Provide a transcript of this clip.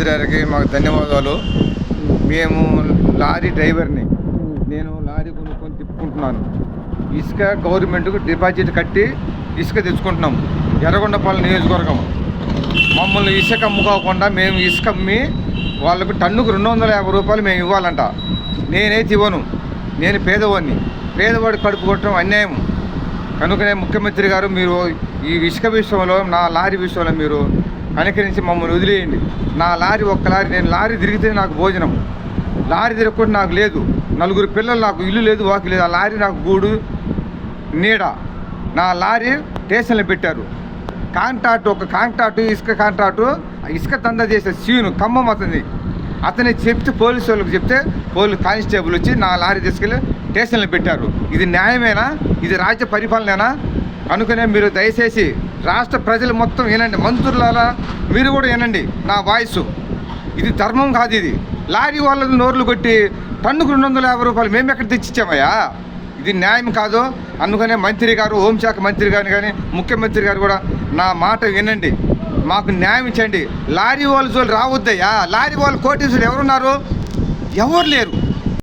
ముఖ్యమంత్రి గారికి మాకు ధన్యవాదాలు. మేము లారీ డ్రైవర్ని, నేను లారీ కొనుక్కొని తిప్పుకుంటున్నాను. ఇసుక గవర్నమెంట్కు డిపాజిట్ కట్టి ఇసుక తెచ్చుకుంటున్నాము. ఎర్రగొండపాలెం నియోజకవర్గం మమ్మల్ని ఇసుక అమ్ముకోకుండా మేము ఇసుక అమ్మి వాళ్ళకు టన్నుకు 250 రూపాయలు మేము ఇవ్వాలంట. నేనైతే ఇవ్వను, నేను పేదవాడిని. పేదవాడి కడుపు కొట్టడం అన్యాయం. కనుకనే ముఖ్యమంత్రి గారు మీరు ఈ ఇసుక విషయంలో, నా లారీ విషయంలో మీరు కనికరించి మమ్మల్ని వదిలేయండి. నా లారీ ఒక్క లారీ, నేను లారీ తిరిగితే నాకు భోజనం, లారీ తిరగకుండా నాకు లేదు. 4 పిల్లలు, నాకు ఇల్లు లేదు, వాకి లేదు. ఆ లారీ నాకు గూడు నీడ. నా లారీ స్టేషన్లో పెట్టారు. ఒక కాంట్రాక్టు ఇసుక కాంట్రాక్టు ఇసుక దందా చేసే సీను ఖమ్మం అతని చెప్తే పోలీసు వాళ్ళకి చెప్తే కానిస్టేబుల్ వచ్చి నా లారీ తీసుకెళ్ళి స్టేషన్లో పెట్టారు. ఇది న్యాయమేనా? ఇది రాజ్య పరిపాలనేనా? కనుకనే మీరు దయచేసి రాష్ట్ర ప్రజలు మొత్తం వినండి, మంత్రులారా మీరు కూడా వినండి నా వాయిస్. ఇది ధర్మం కాదు. ఇది లారీ వాళ్ళని నోర్లు కొట్టి టన్నుకు 250 రూపాయలు మేము ఎక్కడ తెచ్చిచ్చామయ్యా? ఇది న్యాయం కాదు. అందుకనే మంత్రి గారు, హోంశాఖ మంత్రి గారిని కానీ ముఖ్యమంత్రి గారు కూడా నా మాట వినండి, మాకు న్యాయం ఇచ్చండి. లారీ వాళ్ళు రావద్దయ్యా. లారీ వాళ్ళు కోటీసులు ఎవరున్నారు? ఎవరు లేరు.